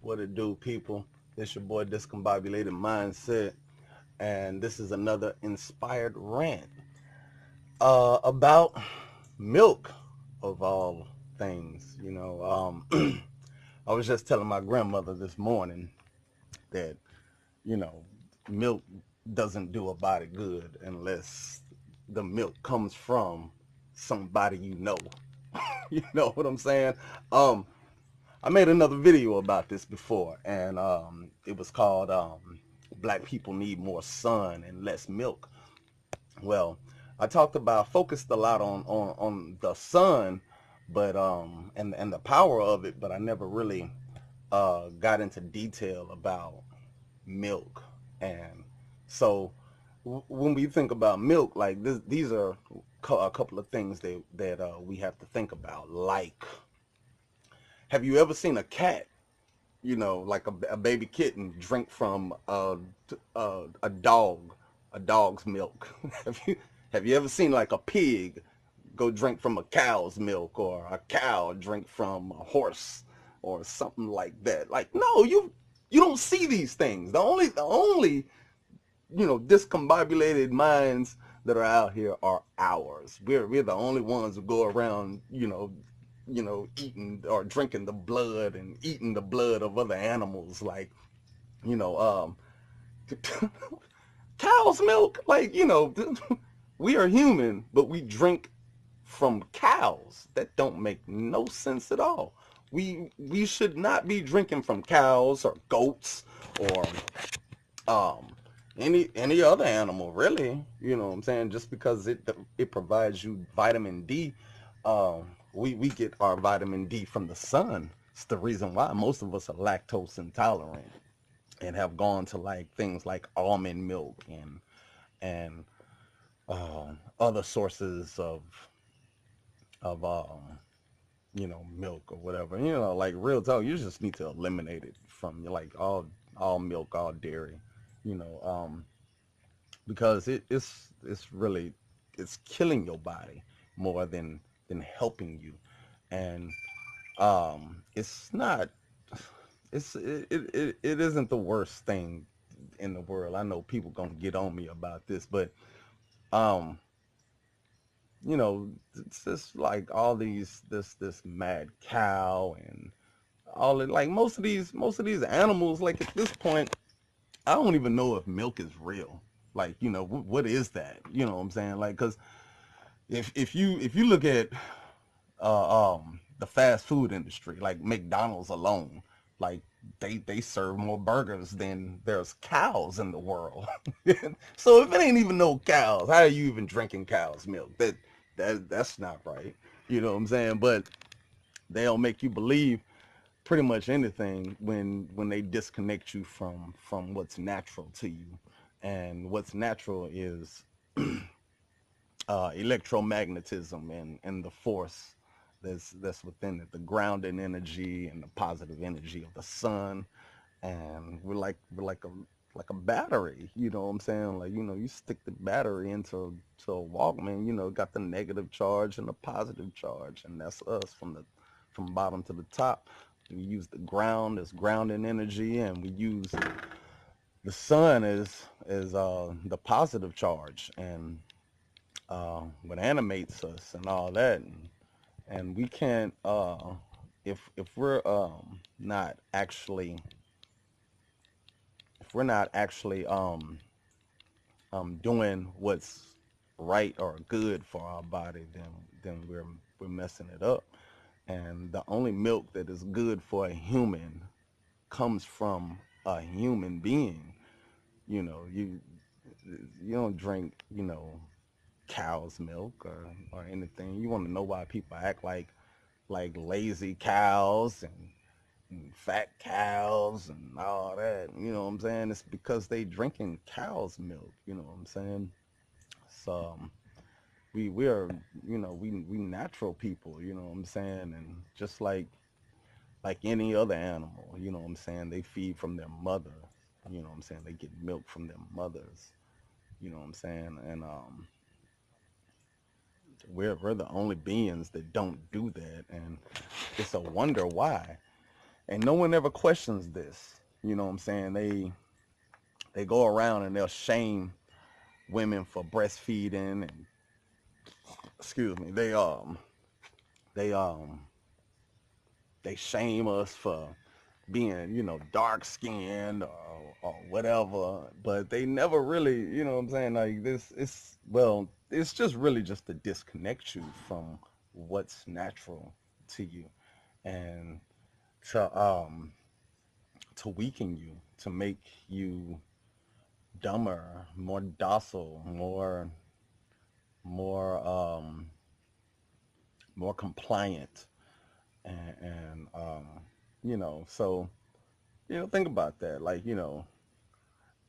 What it do, people? It's your boy Discombobulated Mindset, and this is another inspired rant about milk of all things. I was just telling my grandmother this morning that you know milk doesn't do a body good unless the milk comes from somebody you know. You know what I'm saying? Um, I made another video about this before, and it was called Black People Need More Sun and Less Milk. Well, I focused a lot on the sun, but and the power of it, but I never really got into detail about milk. And so when we think about milk, like these are a couple of things that we have to think about. Like, have you ever seen a cat, like a baby kitten, drink from a dog's milk? Have you ever seen like a pig go drink from a cow's milk, or a cow drink from a horse, or something like that? Like, no, you don't see these things. The only discombobulated minds that are out here are ours. We're the only ones who go around, eating or drinking the blood and eating the blood of other animals, like, you know, um, cow's milk. Like, we are human, but we drink from cows. That don't make no sense at all. We should not be drinking from cows or goats or um any other animal, really. You know what I'm saying? Just because it provides you vitamin D. We get our vitamin D from the sun. It's the reason why most of us are lactose intolerant and have gone to like things like almond milk and other sources of milk or whatever. Like, real talk, you just need to eliminate it from like all milk, all dairy. You know, because it's really, it's killing your body more than helping you. And it's not, it isn't the worst thing in the world. I know people gonna get on me about this, but um it's just like all these, this mad cow and all it, like most of these animals, like, at this point I don't even know if milk is real. Like, what is that? You know what I'm saying? Like, because if you look at the fast food industry, like McDonald's alone, like, they serve more burgers than there's cows in the world. So if it ain't even no cows, how are you even drinking cow's milk? That's not right. You know what I'm saying? But they'll make you believe pretty much anything when they disconnect you from what's natural to you. And what's natural is electromagnetism and the force that's within it, the grounding energy and the positive energy of the sun. And we're like a battery. You know what I'm saying? Like, you stick the battery into a Walkman, got the negative charge and the positive charge, and that's us from bottom to the top. We use the ground as grounding energy, and we use the sun as the positive charge, and what animates us and all that. And we can't, if we're not actually, if we're not actually doing what's right or good for our body, then we're messing it up. And the only milk that is good for a human comes from a human being. You don't drink, cow's milk or anything. You want to know why people act like lazy cows and fat cows and all that? You know what I'm saying? It's because they drinking cow's milk. You know what I'm saying? So we are, we natural people. You know what I'm saying? And just like any other animal, you know what I'm saying, they feed from their mother. You know what I'm saying? They get milk from their mothers. You know what I'm saying? And we're the only beings that don't do that, and it's a wonder why. And no one ever questions this. You know what I'm saying? They go around and they'll shame women for breastfeeding, and excuse me, they they shame us for being, dark skinned, or whatever, but they never really, what I'm saying, like this, it's just really just to disconnect you from what's natural to you, and to to weaken you, to make you dumber, more docile, more more compliant, and so think about that, like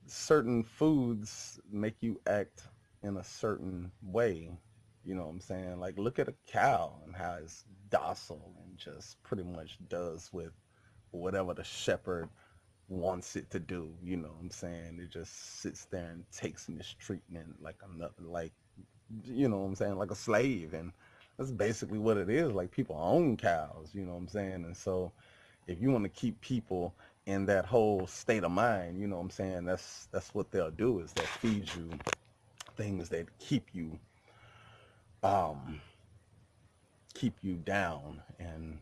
certain foods make you act in a certain way. You know what I'm saying? Like, look at a cow and how it's docile and just pretty much does with whatever the shepherd wants it to do. You know what I'm saying? It just sits there and takes mistreatment like another, like, what I'm saying, like a slave. And that's basically what it is. Like, people own cows, you know what I'm saying? And so if you want to keep people in that whole state of mind, you know what I'm saying, that's what they'll do, is they'll feed you things that um keep you down, and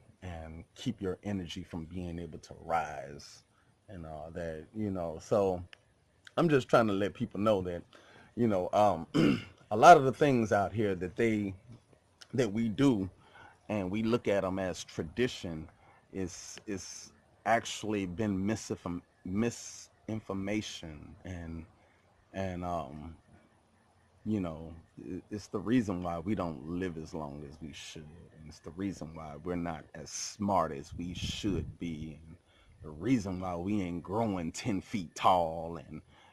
keep your energy from being able to rise, and all that, so I'm just trying to let people know that, a lot of the things out here that we do, and we look at them as tradition, is actually been misinformation, and it's the reason why we don't live as long as we should, and it's the reason why we're not as smart as we should be, and the reason why we ain't growing 10 feet tall,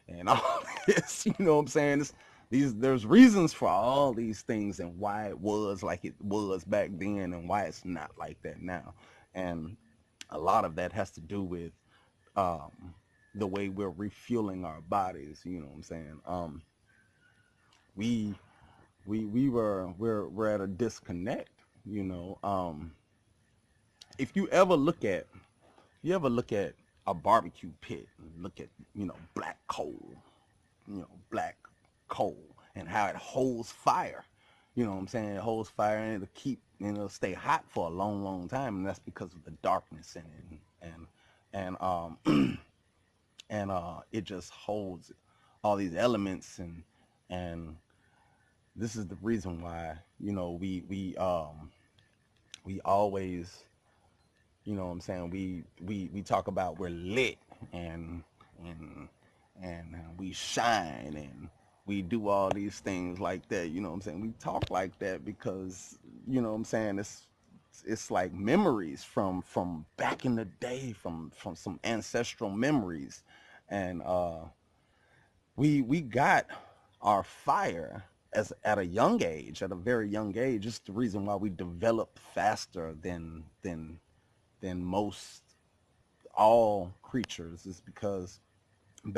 and all this, you know what I'm saying? There's reasons for all these things, and why it was like it was back then, and why it's not like that now. And a lot of that has to do with um, the way we're refueling our bodies. You know what I'm saying? We we're at a disconnect. You know, if you ever look at a barbecue pit, and look at black coal, and how it holds fire. You know what I'm saying? It holds fire, and it'll stay hot for a long, long time, and that's because of the darkness in it, and and it just holds all these elements, and this is the reason why we always, what I'm saying, we talk about we're lit, and and and we shine, and we do all these things like that. You know what I'm saying? We talk like that because, what I'm saying, it's like memories from back in the day, from some ancestral memories, and we got our fire as at a young age, at a very young age. It's the reason why we developed faster than most all creatures, is because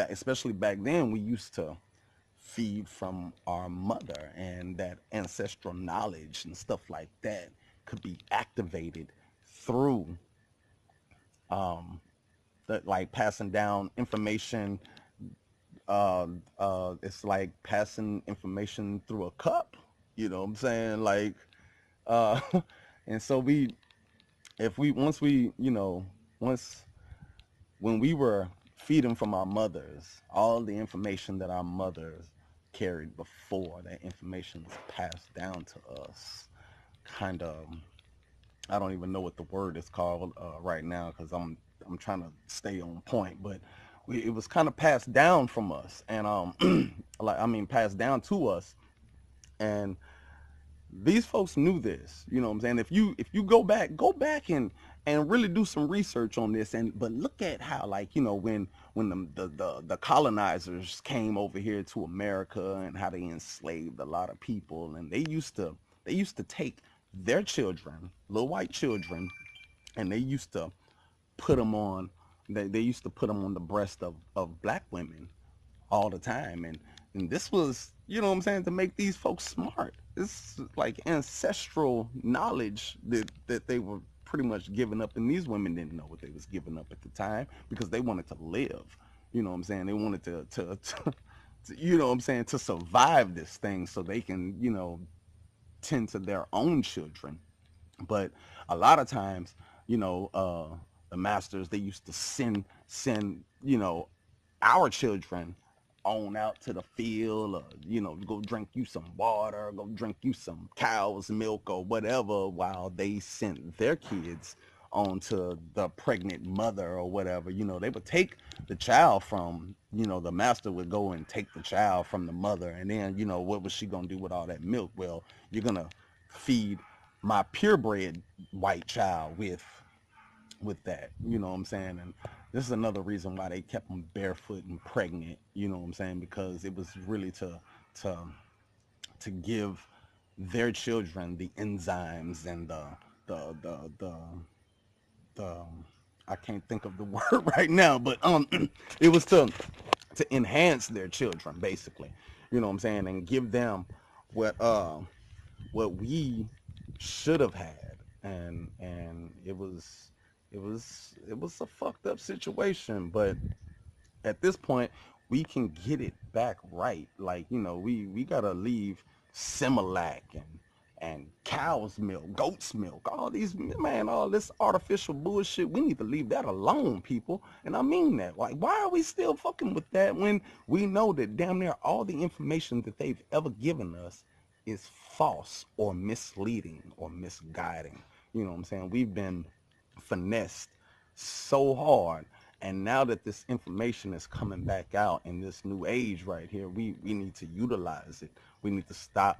especially back then, we used to feed from our mother, and that ancestral knowledge and stuff like that could be activated through that, like passing down information. It's like passing information through a cup. You know what I'm saying? Like, uh, and so if we, once we, once when we were feeding from our mothers, all the information that our mothers carried before, that information was passed down to us. Kind of, I don't even know what the word is called right now, because I'm trying to stay on point, but it was kind of passed down from us, and like, I mean, passed down to us, and these folks knew this. You know what I'm saying? If you go back and really do some research on this, and but look at how, like, when the colonizers came over here to America, and how they enslaved a lot of people, and they used to take their children, little white children, and they used to put them on they used to put them on the breast of black women all the time, and this was, what I'm saying, to make these folks smart. It's like ancestral knowledge that they were pretty much giving up, and these women didn't know what they was giving up at the time because they wanted to live. You know what I'm saying? They wanted you know what I'm saying, to survive this thing so they can, you know, tend to their own children. But a lot of times, you know, the masters, they used to send, you know, our children on out to the field, or, you know, go drink you some water, go drink you some cow's milk or whatever, while they sent their kids on to the pregnant mother or whatever. You know, they would take the child from, you know, the master would go and take the child from the mother, and then, you know, what was she gonna do with all that milk? Well, you're gonna feed my purebred white child with that, you know what I'm saying? And this is another reason why they kept them barefoot and pregnant, you know what I'm saying? Because it was really to to give their children the enzymes and the the I can't think of the word right now, but it was to enhance their children basically, you know what I'm saying, and give them what what we should have had. And it was a fucked up situation, but at this point we can get it back right. Like, you know, we gotta leave Similac and cow's milk, goat's milk, all these, man, all this artificial bullshit. We need to leave that alone, people. And I mean that. Like, why are we still fucking with that when we know that damn near all the information that they've ever given us is false or misleading or misguiding? You know what I'm saying? We've been finessed so hard, and now that this information is coming back out in this new age right here, we need to utilize it. We need to stop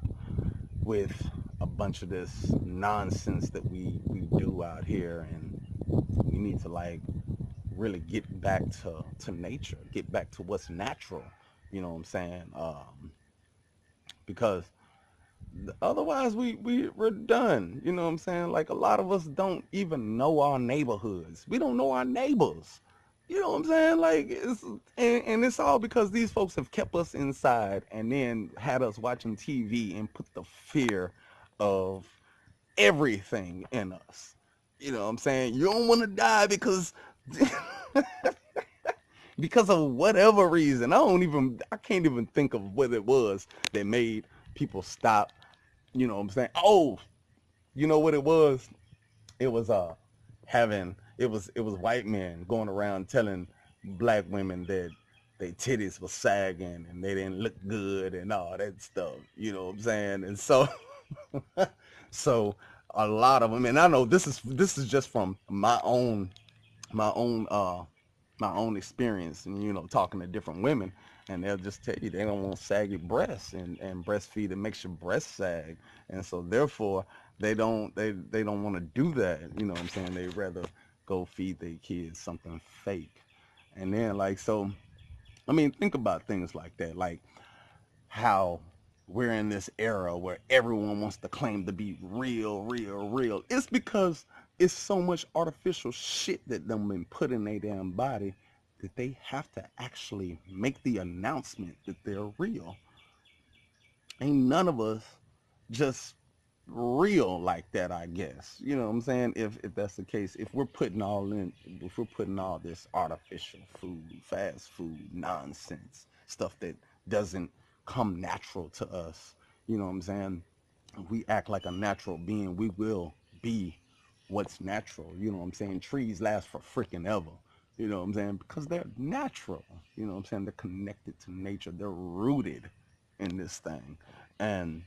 with a bunch of this nonsense that we do out here, and we need to, like, really get back to nature, get back to what's natural. You know what I'm saying? Because otherwise we're done. You know what I'm saying? Like, a lot of us don't even know our neighborhoods. We don't know our neighbors. You know what I'm saying? Like, and it's all because these folks have kept us inside and then had us watching TV and put the fear of everything in us. You know what I'm saying? You don't want to die because because of whatever reason. I can't even think of what it was that made people stop. You know what I'm saying? Oh, you know what it was? It was it was white men going around telling black women that their titties were sagging and they didn't look good and all that stuff. You know what I'm saying? And so so a lot of them, and I know this is just from my own my own experience, and, you know, talking to different women, and they'll just tell you they don't want saggy breasts, and breastfeed, it makes your breast sag, and so therefore they don't want to do that. You know what I'm saying? They rather go feed their kids something fake. And then, like, so I mean, think about things like that, like how we're in this era where everyone wants to claim to be real, real, real. It's because it's so much artificial shit that them been put in their damn body that they have to actually make the announcement that they're real. Ain't none of us just real like that, I guess. You know what I'm saying? If that's the case, if we're putting all this artificial food, fast food nonsense, stuff that doesn't come natural to us, you know what I'm saying? If we act like a natural being, we will be what's natural. You know what I'm saying? Trees last for freaking ever. You know what I'm saying? Because they're natural. You know what I'm saying? They're connected to nature. They're rooted in this thing. And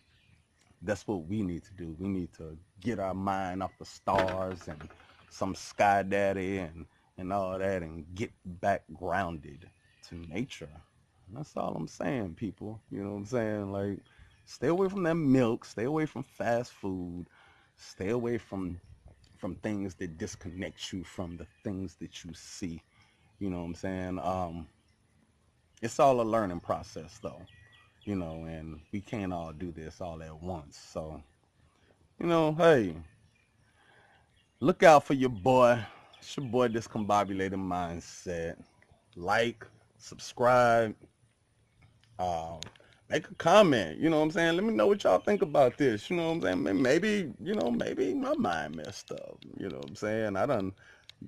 that's what we need to do. We need to get our mind off the stars and some sky daddy and all that, and get back grounded to nature. And that's all I'm saying, people. You know what I'm saying? Like, stay away from that milk, stay away from fast food, stay away from things that disconnect you from the things that you see. You know what I'm saying? It's all a learning process, though, you know, and we can't all do this all at once. So, you know, hey, look out for your boy. It's your boy, Discombobulated Mindset. Like, subscribe, uh, make a comment. You know what I'm saying? Let me know what y'all think about this. You know what I'm saying? Maybe, maybe my mind messed up. You know what I'm saying? I done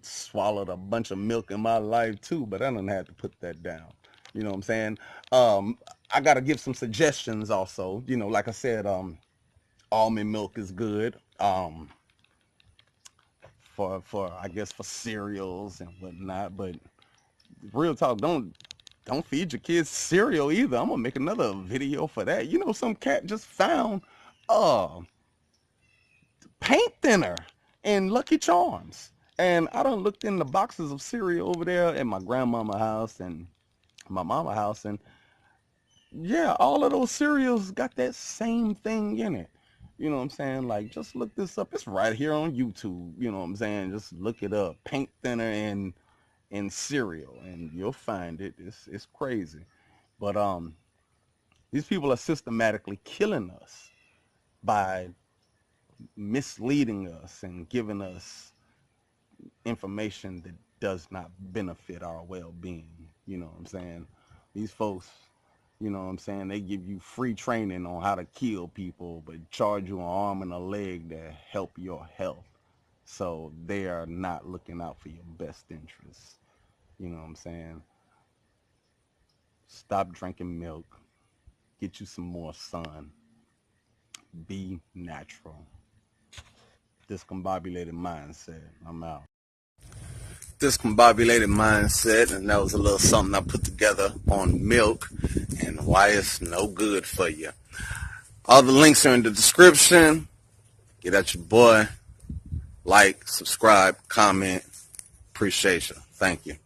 swallowed a bunch of milk in my life too, but I done had to put that down. You know what I'm saying? I gotta give some suggestions also. Like I said, almond milk is good. For I guess for cereals and whatnot, but real talk, don't feed your kids cereal either. I'm gonna make another video for that. Some cat just found uh paint thinner and Lucky Charms. And I done looked in the boxes of cereal over there at my grandmama house and my mama house, and yeah, all of those cereals got that same thing in it. You know what I'm saying? Like, just look this up. It's right here on YouTube. You know what I'm saying? Just look it up. Paint thinner and cereal, and you'll find it. It's crazy. But these people are systematically killing us by misleading us and giving us information that does not benefit our well-being. You know what I'm saying? These folks, you know what I'm saying, they give you free training on how to kill people, but charge you an arm and a leg to help your health. So they are not looking out for your best interests. You know what I'm saying? Stop drinking milk. Get you some more sun. Be natural. Discombobulated mindset. I'm out. Discombobulated mindset, and that was a little something I put together on milk and why it's no good for you. All the links are in the description. Get at your boy. Like, subscribe, comment. Appreciate you. Thank you.